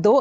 $2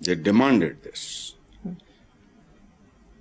They demanded this.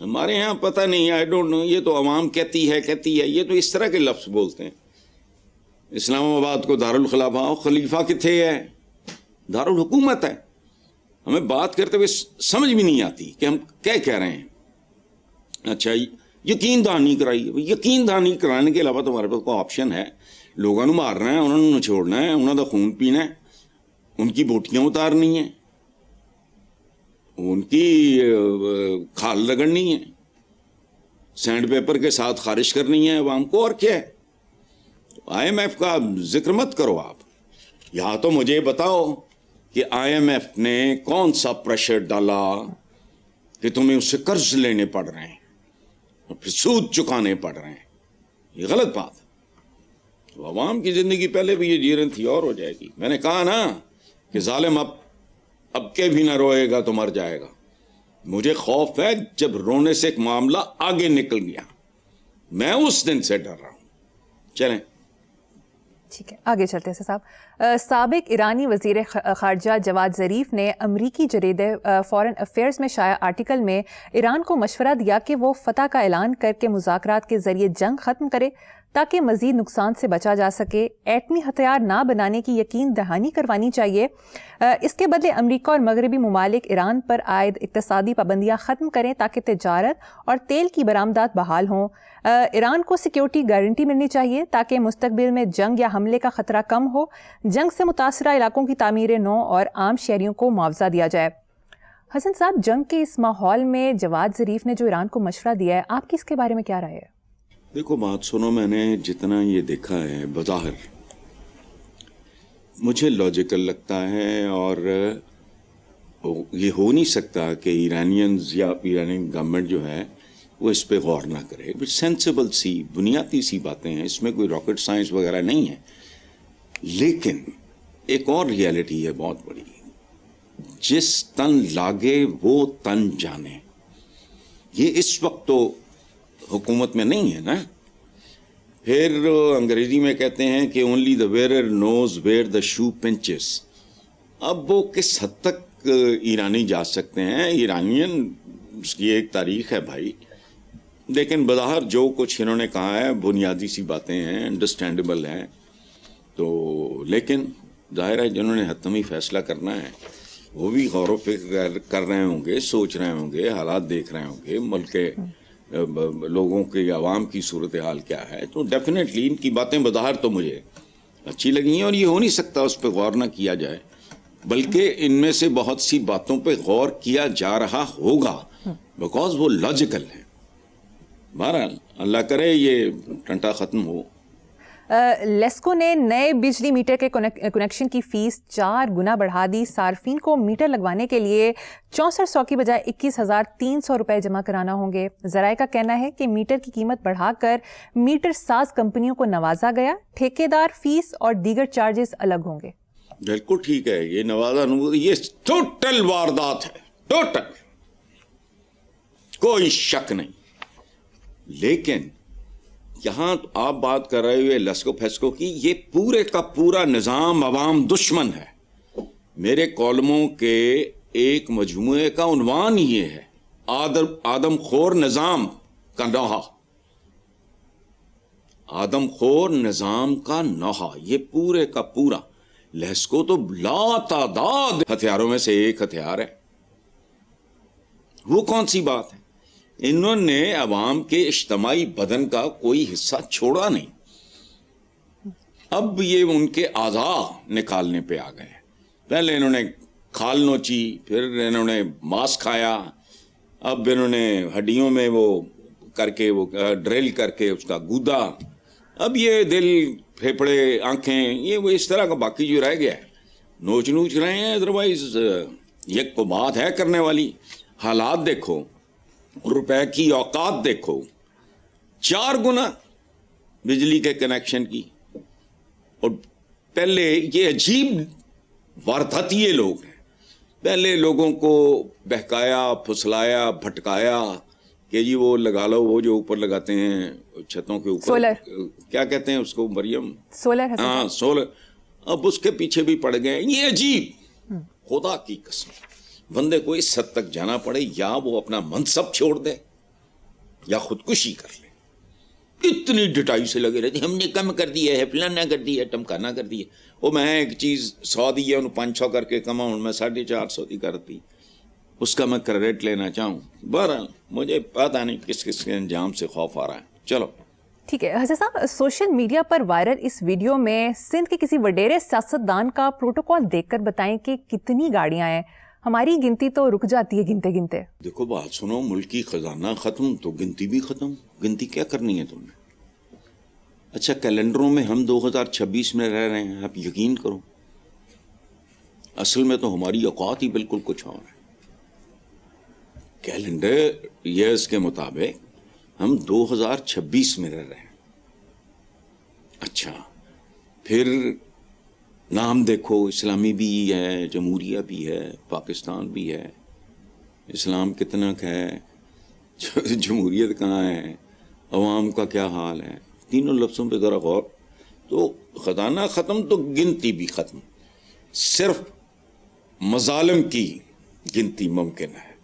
ہمارے یہاں پتہ نہیں, آئی ڈونٹ نو, یہ تو عوام کہتی ہے, یہ تو اس طرح کے لفظ بولتے ہیں. اسلام آباد کو دارالخلافہ, خلیفہ کتنے ہے؟ دارالحکومت ہے. ہمیں بات کرتے ہوئے سمجھ بھی نہیں آتی کہ ہم کیا کہہ رہے ہیں. اچھا, یقین دہانی کرائی. یقین دہانی کرانے کے علاوہ تمہارے پاس کوئی آپشن ہے؟ لوگوں مارنا ہے, انہوں نے چھوڑنا ہے, انہوں کا خون پینا ہے, ان کی بوٹیاں اتارنی ہیں, ان کی کھال رگڑنی ہے, سینڈ پیپر کے ساتھ خارج کرنی ہے عوام کو, اور کیا ہے. آئی ایم ایف کا ذکر مت کرو آپ. یا تو مجھے بتاؤ کہ آئی ایم ایف نے کون سا پریشر ڈالا کہ تمہیں اس سے قرض لینے پڑ رہے ہیں اور پھر سود چکانے پڑ رہے ہیں. یہ غلط بات. عوام کی زندگی پہلے بھی یہ جی رہی تھی اور ہو جائے گی. میں نے کہا نا کہ ظالم اب کے بھی نہ روئے گا تو مر جائے گا. مجھے خوف ہے جب رونے سے ایک معاملہ آگے نکل گیا, میں اس دن سے ڈر رہا ہوں. چلیں ٹھیک ہے, آگے چلتے ہیں صاحب. سابق ایرانی وزیر خارجہ جواد ظریف نے امریکی جریدے فارن افیئرز میں شائع آرٹیکل میں ایران کو مشورہ دیا کہ وہ فتح کا اعلان کر کے مذاکرات کے ذریعے جنگ ختم کرے تاکہ مزید نقصان سے بچا جا سکے. ایٹمی ہتھیار نہ بنانے کی یقین دہانی کروانی چاہیے. اس کے بدلے امریکہ اور مغربی ممالک ایران پر عائد اقتصادی پابندیاں ختم کریں تاکہ تجارت اور تیل کی برآمدات بحال ہوں. ایران کو سیکیورٹی گارنٹی ملنی چاہیے تاکہ مستقبل میں جنگ یا حملے کا خطرہ کم ہو. جنگ سے متاثرہ علاقوں کی تعمیر نو اور عام شہریوں کو معاوضہ دیا جائے. حسن صاحب, جنگ کے اس ماحول میں جواد ظریف نے جو ایران کو مشورہ دیا ہے, آپ کی اس کے بارے میں کیا رائے ہے؟ دیکھو بات سنو, میں نے جتنا یہ دیکھا ہے بظاہر مجھے لاجیکل لگتا ہے, اور یہ ہو نہیں سکتا کہ ایرانینز یا ایرانی گورنمنٹ جو ہے وہ اس پہ غور نہ کرے. سینسیبل سی بنیادی سی باتیں ہیں, اس میں کوئی راکٹ سائنس وغیرہ نہیں ہے. لیکن ایک اور ریالٹی ہے بہت بڑی, جس تن لاگے وہ تن جانے. یہ اس وقت تو حکومت میں نہیں ہے نا. پھر انگریزی میں کہتے ہیں کہ only the wearer knows where the shoe pinches. اب وہ کس حد تک ایرانی جا سکتے ہیں؟ ایرانین اس کی ایک تاریخ ہے بھائی, لیکن بظاہر جو کچھ انہوں نے کہا ہے بنیادی سی باتیں ہیں, انڈرسٹینڈیبل ہیں. تو لیکن ظاہر ہے جنہوں نے حتمی فیصلہ کرنا ہے وہ بھی غور و فکر کر رہے ہوں گے, سوچ رہے ہوں گے, حالات دیکھ رہے ہوں گے, ملک کے لوگوں کے عوام کی صورتحال کیا ہے. تو ڈیفینیٹلی ان کی باتیں بظاہر تو مجھے اچھی لگی ہیں, اور یہ ہو نہیں سکتا اس پہ غور نہ کیا جائے, بلکہ ان میں سے بہت سی باتوں پہ غور کیا جا رہا ہوگا بیکاز وہ لاجیکل ہیں. بہرحال اللہ کرے یہ ٹنٹا ختم ہو. لیسکو نے نئے بجلی میٹر کے کنیکشن کی فیس 4 گنا بڑھا دی. صارفین کو میٹر لگوانے کے لیے 6400 کی بجائے 21,300 روپے جمع کرانا ہوں گے. ذرائع کا کہنا ہے کہ میٹر کی قیمت بڑھا کر میٹر ساز کمپنیوں کو نوازا گیا. ٹھیکیدار فیس اور دیگر چارجز الگ ہوں گے. بالکل ٹھیک ہے, یہ نوازا یہ ٹوٹل واردات ہے, ٹوٹل, کوئی شک نہیں. لیکن یہاں آپ بات کر رہے ہوئے لسکو پھسکو کی, یہ پورے کا پورا نظام عوام دشمن ہے. میرے کالموں کے ایک مجموعے کا عنوان یہ ہے, آدم خور نظام کا نوحہ. آدم خور نظام کا نوحہ, یہ پورے کا پورا. لسکو تو لا تعداد ہتھیاروں میں سے ایک ہتھیار ہے. وہ کون سی بات ہے؟ انہوں نے عوام کے اجتماعی بدن کا کوئی حصہ چھوڑا نہیں. اب یہ ان کے اعضاء نکالنے پہ آ گئے. پہلے انہوں نے کھال نوچی, پھر انہوں نے ماس کھایا, اب انہوں نے ہڈیوں میں وہ کر کے وہ ڈرل کر کے اس کا گودا. اب یہ دل, پھیپھڑے, آنکھیں, یہ وہ اس طرح کا باقی جو رہ گیا ہے نوچ رہے ہیں. ادروائز یہ کو بات ہے کرنے والی. حالات دیکھو, روپے کی اوقات دیکھو, 4 گنا بجلی کے کنیکشن کی. اور پہلے یہ عجیب وارداتیے لوگ ہیں, پہلے لوگوں کو بہکایا, پھسلایا, بھٹکایا کہ جی وہ لگا لو, وہ جو اوپر لگاتے ہیں چھتوں کے اوپر, سولر, کیا کہتے ہیں اس کو مریم, سولر. ہاں سولر. اب اس کے پیچھے بھی پڑ گئے. یہ عجیب, خدا کی قسم بندے کو اس حد تک جانا پڑے, یا وہ اپنا منصب چھوڑ دے یا خودکشی کر لیں. اتنی ڈٹائی سے لگے رہتے ہم نے کم کر دیا ہے, فلانا کر دیا ہے, ٹمکانا کر دیا. وہ میں ایک چیز 100 دی ہے, انہوں 500 کر کے کما, میں 450 دی کرتی, اس کا میں کریڈٹ لینا چاہوں. بہرحال مجھے پتا نہیں کس کس کے انجام سے خوف آ رہا ہے. چلو ٹھیک ہے. حضرت صاحب, سوشل میڈیا پر وائرل اس ویڈیو میں سندھ کے کسی وڈیرے سیاستدان کا پروٹوکول دیکھ کر بتائیں کہ کتنی گاڑیاں ہیں. ہماری گنتی تو رک جاتی ہے گنتے گنتے. دیکھو بات سنو, ملکی خزانہ ختم تو گنتی بھی ختم. گنتی کیا کرنی ہے تم نے؟ اچھا کیلنڈروں میں ہم 2026 میں رہ رہے ہیں, آپ یقین کرو اصل میں تو ہماری اوقات ہی بالکل کچھ اور ہے. کیلنڈر ایئرز کے مطابق ہم 2026 میں رہ رہے ہیں. اچھا پھر نام دیکھو, اسلامی بھی ہے, جمہوریہ بھی ہے, پاکستان بھی ہے. اسلام کتنا کا ہے, جمہوریت کہاں ہے, عوام کا کیا حال ہے, تینوں لفظوں پہ ذرا غور. تو خزانہ ختم تو گنتی بھی ختم. صرف مظالم کی گنتی ممکن ہے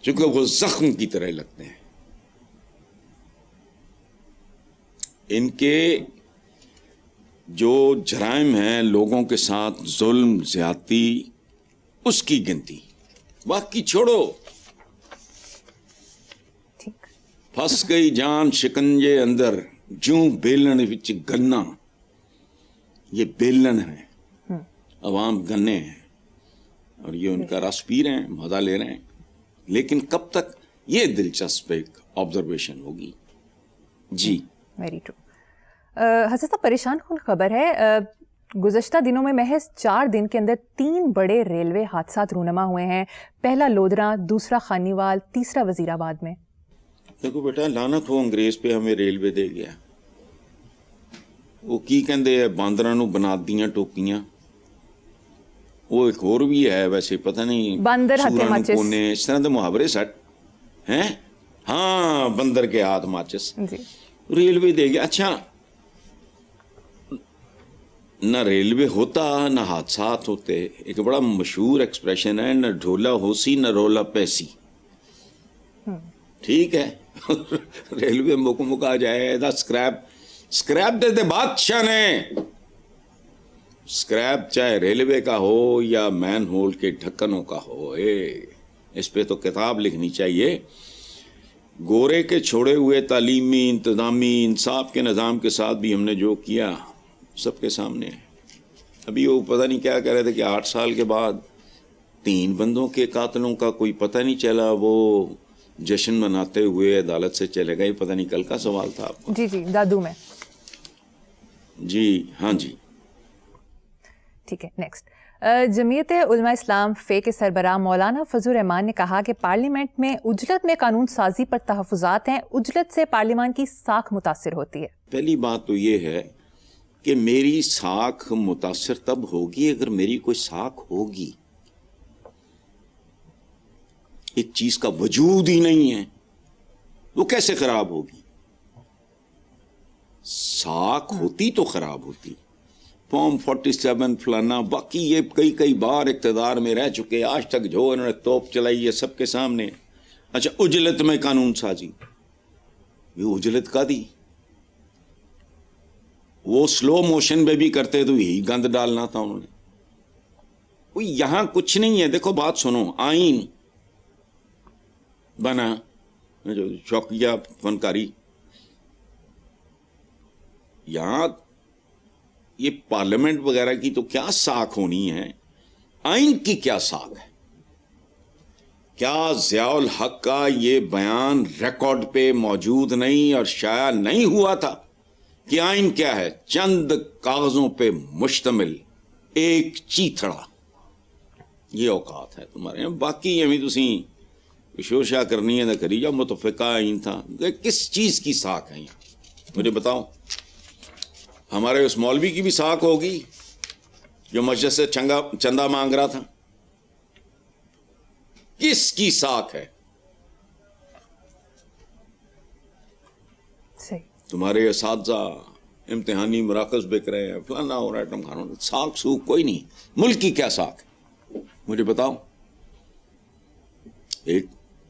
چونکہ وہ زخم کی طرح لگتے ہیں. ان کے جو جرائم ہیں, لوگوں کے ساتھ ظلم زیادتی, اس کی گنتی. باقی چھوڑو. ٹھیک. پھنس گئی جان شکنجے اندر, جوں بیلن وچ گنا. یہ بیلن ہے, عوام گنے ہیں, اور یہ ان کا رس پی رہے ہیں, مزہ لے رہے ہیں. لیکن کب تک, یہ دلچسپ ایک آبزرویشن ہوگی. جی ویری ٹرو. حضرت صاحب, پریشان کن خبر ہے, گزشتہ دنوں میں محض 4 دن کے اندر 3 بڑے ریلوے حادثات رونما ہوئے ہیں. پہلا لودھراں, دوسرا خانیوال, تیسرا وزیر آباد میں. دیکھو بیٹا, لعنت ہو انگریز پہ, ہمیں ریلوے دے گیا. وہ کی کہندے ہیں, باندراں نوں بنا دیاں ٹوپیاں. وہ ایک اور بھی ہے ویسے, پتہ نہیں, باندر ہاتھے ماچس, اس طرح دے محاورے سٹ ہیں. ہاں, بندر کے ہاتھ ماچس. ریلوے دے گیا. اچھا نہ ریلوے ہوتا نہ حادثات ہوتے. ایک بڑا مشہور ایکسپریشن ہے, نہ ڈھولا ہوسی نہ رولا پیسی. ٹھیک ہے, ریلوے مکا جائے دا اسکریپ دیتے بادشاہ نے. اسکریپ چاہے ریلوے کا ہو یا مین ہول کے ڈھکنوں کا ہو, اس پہ تو کتاب لکھنی چاہیے. گورے کے چھوڑے ہوئے تعلیمی, انتظامی, انصاف کے نظام کے ساتھ بھی ہم نے جو کیا سب کے سامنے ہے. ابھی وہ پتہ نہیں کیا کہہ رہے تھے کہ 8 سال کے بعد 3 بندوں کے قاتلوں کا کوئی پتہ نہیں چلا, وہ جشن مناتے ہوئے عدالت سے چلے گئے. پتہ نہیں کل کا سوال تھا آپ کو. جی دادو میں. جی ہاں جی ٹھیک ہے. نیکسٹ, جمعیت علماء اسلام فے کے سربراہ مولانا فضل الرحمان نے کہا کہ پارلیمنٹ میں اجلت میں قانون سازی پر تحفظات ہیں. اجلت سے پارلیمان کی ساکھ متاثر ہوتی ہے. پہلی بات تو یہ ہے کہ میری ساکھ متاثر تب ہوگی اگر میری کوئی ساکھ ہوگی. ایک چیز کا وجود ہی نہیں ہے, وہ کیسے خراب ہوگی؟ ساکھ ہوتی تو خراب ہوتی. فارم 47 فلانا, باقی یہ کئی بار اقتدار میں رہ چکے, آج تک جو انہوں نے توپ چلائی ہے سب کے سامنے. اچھا اجلت میں قانون سازی, یہ اجلت کا دی, وہ سلو موشن میں بھی کرتے تو یہی گند ڈالنا تھا انہوں نے. وہ یہاں کچھ نہیں ہے. دیکھو بات سنو, آئین بنا جو شوقیہ فنکاری, یہاں یہ پارلیمنٹ وغیرہ کی تو کیا ساکھ ہونی ہے, آئین کی کیا ساکھ ہے؟ کیا ضیاء الحق کا یہ بیان ریکارڈ پہ موجود نہیں اور شائع نہیں ہوا تھا کہ آئین کیا ہے؟ چند کاغذوں پہ مشتمل ایک چیتھڑا. یہ اوقات ہے تمہارے. باقی ہمیں تسی شوشا کرنی ہے نہ کری جا, متفقہ آئین تھا. کس چیز کی ساکھ ہے مجھے بتاؤ. ہمارے اس مولوی کی بھی ساکھ ہوگی جو مسجد سے چندہ مانگ رہا تھا. کس کی ساکھ ہے؟ تمہارے اساتذہ امتحانی مراکز بک رہے ہیں, فلانا ہو رہا ہے, ٹمکانا. ساکھ سوکھ کوئی نہیں. ملک کی کیا ساکھ ہے مجھے بتاؤ. ایک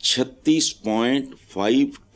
36.5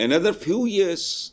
another few years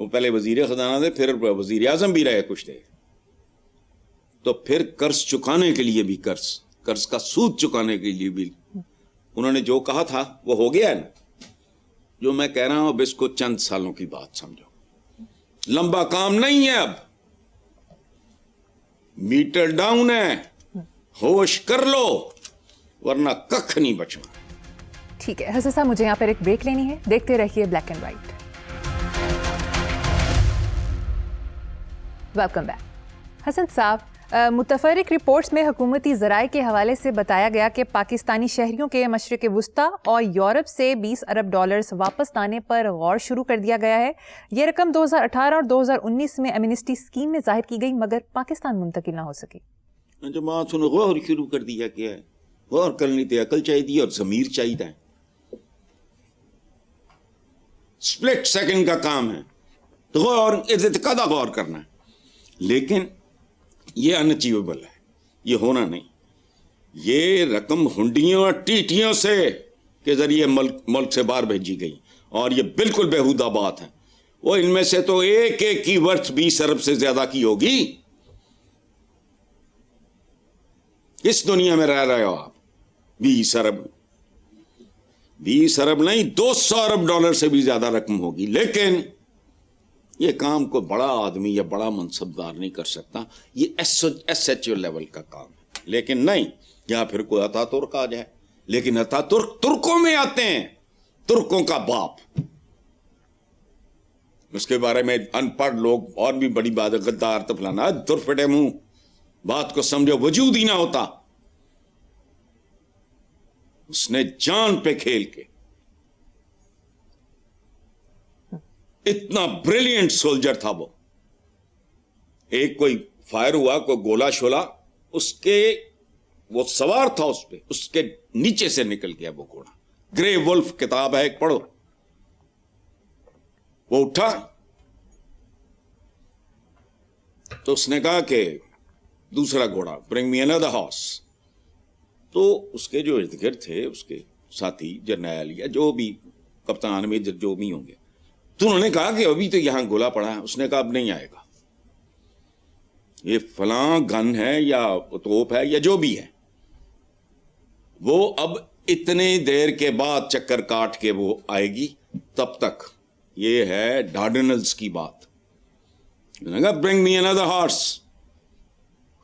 وہ پہلے وزیر خزانہ تھے, پھر وزیر اعظم بھی رہے کچھ دیر, تو پھر قرض چکانے کے لیے بھی قرض کا سود چکانے کے لیے بھی انہوں نے جو کہا تھا وہ ہو گیا ہے نا. جو میں کہہ رہا ہوں اب اس کو چند سالوں کی بات سمجھو, لمبا کام نہیں ہے. اب میٹر ڈاؤن ہے, ہوش کر لو ورنہ ککھ نہیں بچنا. ٹھیک ہے حسن صاحب, مجھے یہاں پر ایک بریک لینی ہے, دیکھتے رہیے black and white. Welcome back. Hasan صاحب, متفرق رپورٹس میں حکومتی ذرائع کے حوالے سے بتایا گیا کہ پاکستانی شہریوں کے مشرق وسطی اور یورپ سے $20 ارب واپس لانے پر غور شروع کر دیا گیا ہے. یہ رقم 2018 اور 2019 میں ایمنسٹی اسکیم میں ظاہر کی گئی مگر پاکستان منتقل نہ ہو سکی. جماعت نے غور شروع کر دیا. کیا ہے غور کرنی تھی, عقل چاہیے اور ضمیر چاہیے. سپلٹ سیکنڈ کا کام ہے تو غور قدر غور کرنا ہے, لیکن یہ انچیویبل ہے, یہ ہونا نہیں. یہ رقم ہنڈیوں اور ٹیٹیوں سے کے ذریعے ملک سے باہر بھیجی گئی اور یہ بالکل بیہودہ بات ہے. وہ ان میں سے تو ایک کی ورتھ 20 ارب سے زیادہ کی ہوگی. کس دنیا میں رہ رہے ہو آپ؟ 20 ارب نہیں, $200 ارب سے بھی زیادہ رقم ہوگی. لیکن یہ کام کو بڑا آدمی یا بڑا منصبدار نہیں کر سکتا. یہ ایس ایچ او لیول کا کام ہے. لیکن نہیں, یا پھر کوئی اتا ترک آ جائے. لیکن اتا ترک ترکوں میں آتے ہیں, ترکوں کا باپ. اس کے بارے میں ان پڑھ لوگ اور بھی بڑی بات ہے, غدار تو فلانا, دور پھٹے منہ, بات کو سمجھو, وجود ہی نہ ہوتا. اس نے جان پہ کھیل کے اتنا بریلینٹ سولجر تھا وہ. ایک کوئی فائر ہوا, کوئی گولا شولا, اس کے وہ سوار تھا اس پہ, اس کے نیچے سے نکل گیا وہ گھوڑا. گرے ولف کتاب ہے, ایک پڑھو. وہ اٹھا تو اس نے کہا کہ دوسرا گھوڑا, برنگ می انادر ہارس. تو اس کے جو ارد گرد تھے, اس کے ساتھی جرنیل یا جو بھی کپتان میجر جو بھی ہوں گے, تو انہوں نے کہا کہ ابھی تو یہاں گولا پڑا ہے. اس نے کہا اب نہیں آئے گا, یہ فلاں گن ہے یا توپ ہے یا جو بھی ہے, وہ اب اتنے دیر کے بعد چکر کاٹ کے وہ آئے گی, تب تک. یہ ہے ڈارڈنلز کی بات. برنگ می انادر ہارس.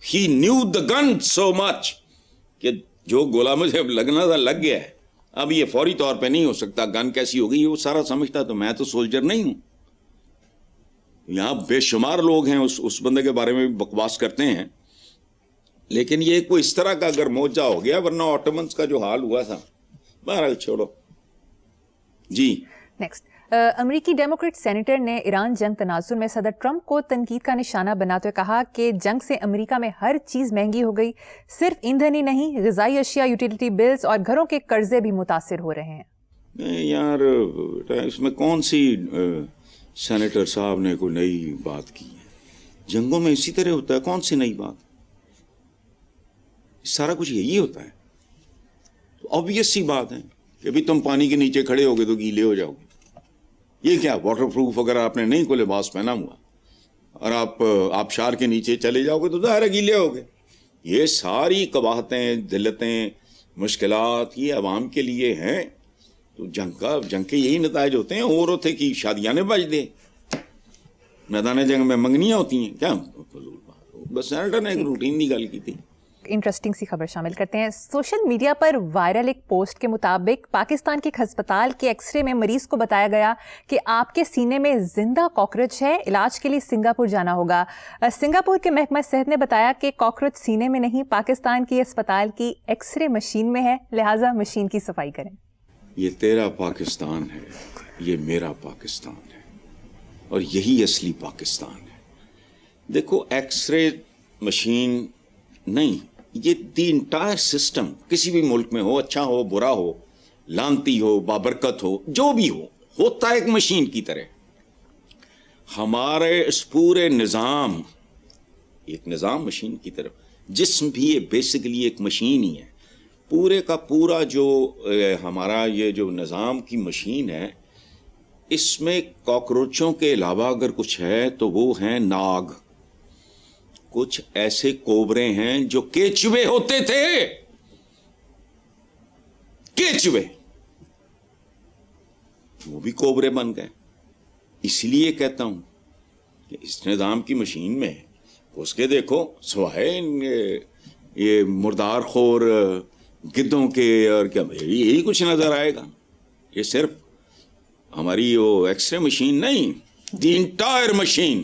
ہی نیو دا گن سو مچ کہ جو گولا مجھے لگنا تھا لگ گیا ہے. اب یہ فوری طور پہ نہیں ہو سکتا, گن کیسی ہوگی وہ سارا سمجھتا. تو میں تو سولجر نہیں ہوں. یہاں بے شمار لوگ ہیں اس بندے کے بارے میں بھی بکواس کرتے ہیں, لیکن یہ کوئی اس طرح کا اگر موجہ ہو گیا, ورنہ آٹومنز کا جو حال ہوا تھا. بہرحال چھوڑو. جی نیکسٹ. امریکی ڈیموکریٹ سینیٹر نے ایران جنگ تنازع میں صدر ٹرمپ کو تنقید کا نشانہ بناتے ہوئے کہا کہ جنگ سے امریکہ میں ہر چیز مہنگی ہو گئی, صرف ایندھن ہی نہیں, غذائی اشیاء, یوٹیلیٹی بلز اور گھروں کے قرضے بھی متاثر ہو رہے ہیں. یار اس میں کون سی سینیٹر صاحب نے کوئی نئی بات کی ہے؟ جنگوں میں اسی طرح ہوتا ہے, کون سی نئی بات؟ سارا کچھ یہی ہوتا ہے. آبویس سی بات ہے کہ بھی تم پانی کے نیچے کھڑے ہوگے تو گیلے ہو جاؤ گے. یہ کیا واٹر پروف اگر آپ نے نہیں کو لباس پہنا ہوا اور آپ آبشار کے نیچے چلے جاؤ گے تو ظاہر ہے گیلے ہوگے. یہ ساری قباحتیں, ذلتیں, مشکلات یہ عوام کے لیے ہیں. تو جنگ کے یہی نتائج ہوتے ہیں. اور ہوتے کہ شادیاں نے بج دے, میدان جنگ میں منگنیاں ہوتی ہیں کیا؟ بس سینیٹر نے ایک روٹین کی گل کی تھی. انٹرسٹنگ سی خبر شامل کرتے ہیں. سوشل میڈیا پر وائرل ایک پوسٹ کے مطابق پاکستان کے ہسپتال کے ایکس رے میں مریض کو بتایا گیا کہ آپ کے سینے میں زندہ کاکروچ ہے, علاج کے لیے سنگاپور جانا ہوگا. سنگاپور کے محکمہ صحت نے بتایا کہ کاکروچ سینے میں نہیں, پاکستان کی اسپتال کی ایکس رے مشین میں ہے, لہٰذا مشین کی صفائی کریں. یہ تیرا پاکستان ہے, یہ میرا پاکستان ہے, اور یہی اصلی پاکستان ہے. دیکھو ایکس رے مشین نہیں, یہ دی انٹائر سسٹم کسی بھی ملک میں ہو, اچھا ہو, برا ہو, لانتی ہو, بابرکت ہو, جو بھی ہو, ہوتا ہے ایک مشین کی طرح. ہمارے اس پورے نظام ایک نظام مشین کی طرف. جسم بھی یہ بیسیکلی ایک مشین ہی ہے. پورے کا پورا جو ہمارا یہ جو نظام کی مشین ہے, اس میں کاکروچوں کے علاوہ اگر کچھ ہے تو وہ ہیں ناگ. کچھ ایسے کوبرے ہیں جو کیچوے ہوتے تھے, کیچوے, وہ بھی کوبرے بن گئے. اس لیے کہتا ہوں کہ اس نظام کی مشین میں اس کے دیکھو سوائے یہ مردار خور گدوں کے اور کیا یہی کچھ نظر آئے گا. یہ صرف ہماری وہ ایکس رے مشین نہیں, دی انٹائر مشین.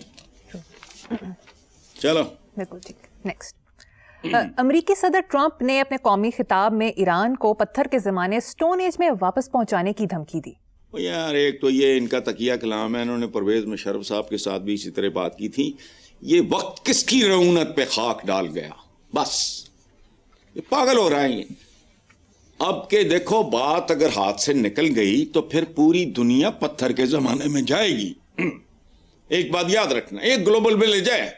چلو بالکل ٹھیک. نیکسٹ, امریکی صدر ٹرمپ نے اپنے قومی خطاب میں ایران کو پتھر کے زمانے سٹون ایج میں واپس پہنچانے کی دھمکی دی. یار ایک تو یہ ان کا تقیہ کلام ہے, انہوں نے پرویز مشرف صاحب کے ساتھ بھی اسی طرح بات کی تھی. یہ وقت کس کی رعونت پہ خاک ڈال گیا, بس یہ پاگل ہو رہا ہے یہ. اب کہ دیکھو بات اگر ہاتھ سے نکل گئی تو پھر پوری دنیا پتھر کے زمانے میں جائے گی. ایک بات یاد رکھنا, ایک گلوبل ولیج ہے,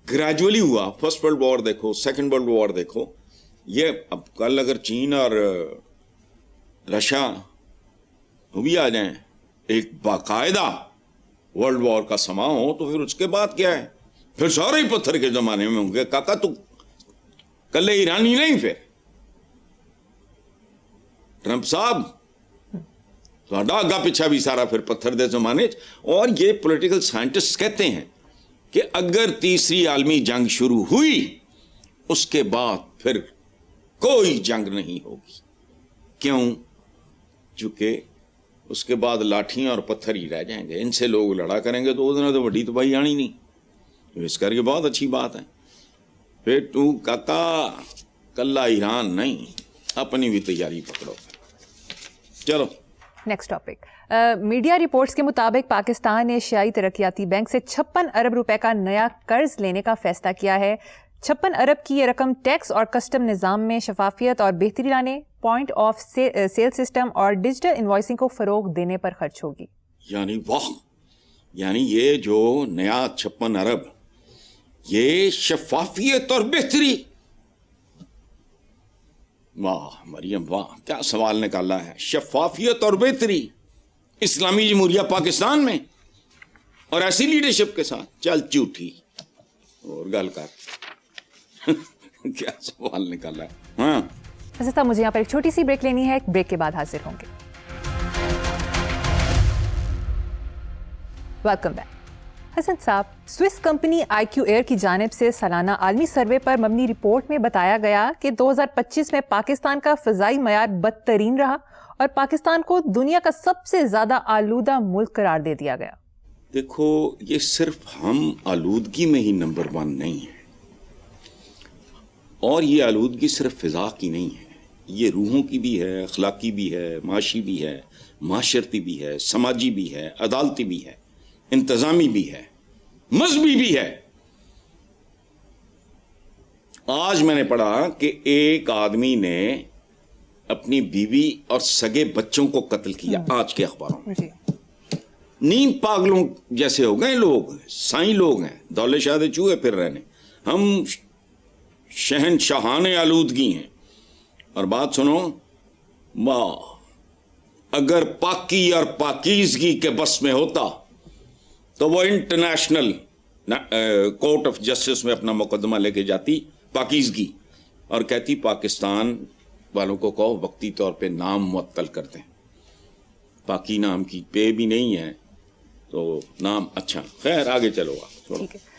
گریجولی ہوا. فرسٹ ورلڈ وار دیکھو, سیکنڈ ورلڈ وار دیکھو. یہ اب کل اگر چین اور رشیا وہ بھی آ جائیں, ایک باقاعدہ ورلڈ وار کا سما ہو, تو پھر اس کے بعد کیا ہے, پھر سارے ہی پتھر کے زمانے میں ہوں گے. کاکا تو کلے ایرانی نہیں, پھر ٹرمپ صاحب تھوڑا آگا پیچھا بھی سارا پھر پتھر دے زمانے. اور یہ پولیٹیکل سائنٹسٹ کہتے ہیں کہ اگر تیسری عالمی جنگ شروع ہوئی اس کے بعد پھر کوئی جنگ نہیں ہوگی. کیوں؟ چونکہ اس کے بعد لاٹھیاں اور پتھر ہی رہ جائیں گے. ان سے لوگ لڑا کریں گے تو اس دن تو بڑی تباہی آنی نہیں. اس کر کے بہت اچھی بات ہے. پھر تو کاکا کلا ایران نہیں, اپنی بھی تیاری پکڑو. چلو نیکسٹ ٹاپک. میڈیا رپورٹس کے مطابق پاکستان نے ایشیائی ترقیاتی بینک سے 56 ارب روپے کا نیا قرض لینے کا فیصلہ کیا ہے. 56 ارب کی یہ رقم ٹیکس اور کسٹم نظام میں شفافیت اور بہتری لانے, پوائنٹ آف سیل سسٹم اور ڈیجیٹل انوائسنگ کو فروغ دینے پر خرچ ہوگی. یعنی واہ, یعنی یہ جو نیا 56 ارب یہ شفافیت اور بہتری. واہ مریم واہ, کیا سوال نکالا ہے. شفافیت اور بہتری اسلامی جمہوریہ پاکستان میں, اور ایسی لیڈرشپ کے ساتھ. چل جھوٹھی اور گل کر. کیا سوال نکالا ہے. ہاں حسن صاحب, مجھے یہاں پر ایک چھوٹی سی بریک لینی ہے. ایک بریک کے بعد حاضر ہوں گے. Welcome back. حسن صاحب, Swiss company I Q Air کی جانب سے سالانہ عالمی سروے پر مبنی رپورٹ میں بتایا گیا کہ 2025 میں پاکستان کا فضائی معیار بدترین رہا اور پاکستان کو دنیا کا سب سے زیادہ آلودہ ملک قرار دے دیا گیا. دیکھو یہ صرف ہم آلودگی میں ہی نمبر 1 نہیں ہیں, اور یہ آلودگی صرف فضا کی نہیں ہے, یہ روحوں کی بھی ہے, اخلاقی بھی ہے, معاشی بھی ہے, معاشرتی بھی ہے, سماجی بھی ہے, عدالتی بھی ہے, انتظامی بھی ہے, مذہبی بھی ہے. آج میں نے پڑھا کہ ایک آدمی نے اپنی بیوی اور سگے بچوں کو قتل کیا آج کے اخباروں میں. نیند پاگلوں جیسے ہو گئے لوگ, سائیں لوگ ہیں, دولے شاہ چوہے پھر رہنے. ہم شہنشاہان آلودگی ہیں. اور بات سنو, اگر پاکی اور پاکیزگی کے بس میں ہوتا تو وہ انٹرنیشنل کورٹ آف جسٹس میں اپنا مقدمہ لے کے جاتی پاکیزگی, اور کہتی پاکستان والوں کو کہو وقتی طور پہ نام معطل کر دیں. پاکی نام کی پے بھی نہیں ہے تو نام. اچھا خیر آگے چلو آپ. ٹھیک ہے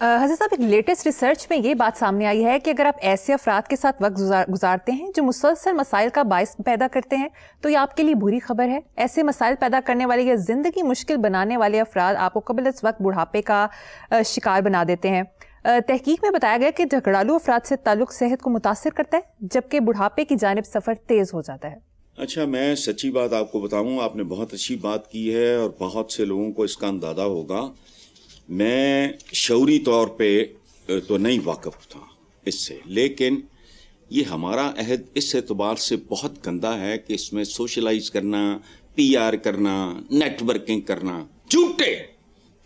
حضرت صاحب, ایک لیٹسٹ ریسرچ میں یہ بات سامنے آئی ہے کہ اگر آپ ایسے افراد کے ساتھ وقت گزارتے ہیں جو مسلسل مسائل کا باعث پیدا کرتے ہیں تو یہ آپ کے لیے بری خبر ہے. ایسے مسائل پیدا کرنے والے یا زندگی مشکل بنانے والے افراد آپ کو قبل از وقت بڑھاپے کا شکار بنا دیتے ہیں. تحقیق میں بتایا گیا کہ جھگڑالو افراد سے تعلق صحت کو متاثر کرتا ہے جبکہ بڑھاپے کی جانب سفر تیز ہو جاتا ہے. اچھا میں سچی بات آپ کو بتاؤں, آپ نے بہت اچھی بات کی ہے اور بہت سے لوگوں کو اس کا اندازہ ہوگا. میں شعوری طور پہ تو نہیں واقف تھا اس سے, لیکن یہ ہمارا عہد اس اعتبار سے بہت گندا ہے کہ اس میں سوشلائز کرنا, پی آر کرنا, نیٹ ورکنگ کرنا,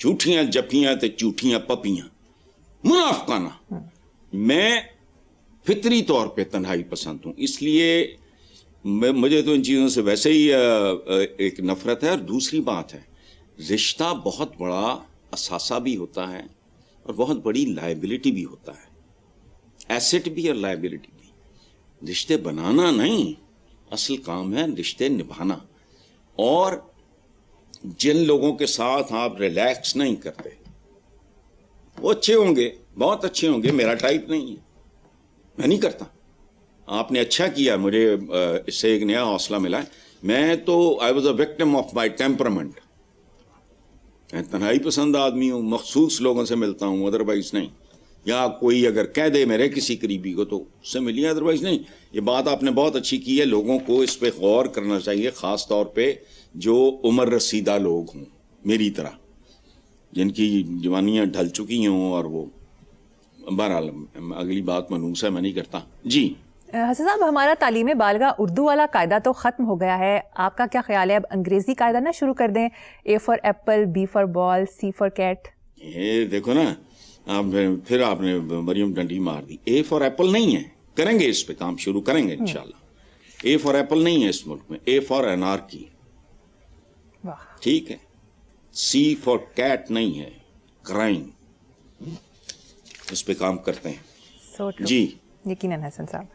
جھوٹیاں جپیاں تے جھوٹیاں پپیاں, منافقانہ. میں فطری طور پہ تنہائی پسند ہوں, اس لیے مجھے تو ان چیزوں سے ویسے ہی ایک نفرت ہے. اور دوسری بات ہے رشتہ بہت بڑا اثاثہ بھی ہوتا ہے اور بہت بڑی لائبلٹی بھی ہوتا ہے, ایسٹ بھی اور لائبلٹی بھی. رشتے بنانا نہیں اصل کام ہے, رشتے نبھانا. اور جن لوگوں کے ساتھ آپ ریلیکس نہیں کرتے وہ اچھے ہوں گے, بہت اچھے ہوں گے, میرا ٹائپ نہیں ہے, میں نہیں کرتا. آپ نے اچھا کیا, مجھے اس سے ایک نیا حوصلہ ملا ہے. میں تو I was a victim of my temperament. میں تنہائی پسند آدمی ہوں, مخصوص لوگوں سے ملتا ہوں, ادروائز نہیں. یا کوئی اگر کہہ دے میرے کسی قریبی کو تو اس سے ملیے, ادروائز نہیں. یہ بات آپ نے بہت اچھی کی ہے, لوگوں کو اس پہ غور کرنا چاہیے, خاص طور پہ جو عمر رسیدہ لوگ ہوں میری طرح, جن کی جوانیاں ڈھل چکی ہوں. اور وہ بہرحال اگلی بات منوس ہے, میں نہیں کرتا. جی حسن صاحب, ہمارا تعلیم بالغہ اردو والا قاعدہ تو ختم ہو گیا ہے, آپ کا کیا خیال ہے اب انگریزی قاعدہ نہ شروع کر دیں, A for apple, B for ball, C for cat? یہ دیکھو نا, پھر آپ نے مریم ڈنڈی مار دی. اے فار ایپل نہیں ہے, کریں گے اس پہ کام, شروع کریں گے انشاءاللہ. اے فار ایپل نہیں ہے اس ملک میں, اے فار انارکی. ٹھیک ہے, سی فار کیٹ نہیں ہے, کرائم. اس پہ کام کرتے ہیں. جی یقیناً حسن صاحب.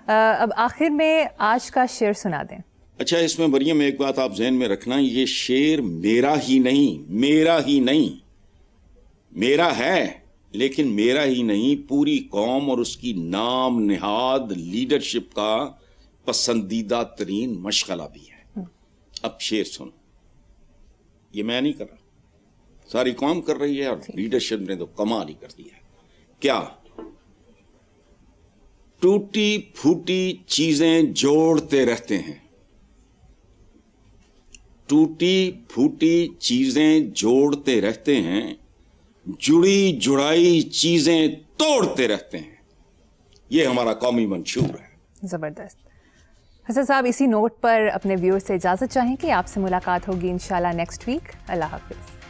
اب آخر میں آج کا شعر سنا دیں. اچھا, اس میں مریم ایک بات آپ ذہن میں رکھنا, یہ شعر میرا ہی نہیں, میرا ہے لیکن میرا ہی نہیں, پوری قوم اور اس کی نام نہاد لیڈرشپ کا پسندیدہ ترین مشغلہ بھی ہے. اب شعر سنو, یہ میں نہیں کر رہا, ساری قوم کر رہی ہے, اور لیڈرشپ نے تو کمال ہی کر دیا ہے. کیا ٹوٹی پھوٹی چیزیں جوڑتے رہتے ہیں, ٹوٹی پھوٹی چیزیں جوڑتے رہتے ہیں, جڑی جڑائی چیزیں توڑتے رہتے ہیں. یہ ہمارا قومی منشور ہے. زبردست. حسن صاحب, اسی نوٹ پر اپنے ویور سے اجازت چاہیں کہ آپ سے ملاقات ہوگی انشاءاللہ نیکسٹ ویک. اللہ حافظ.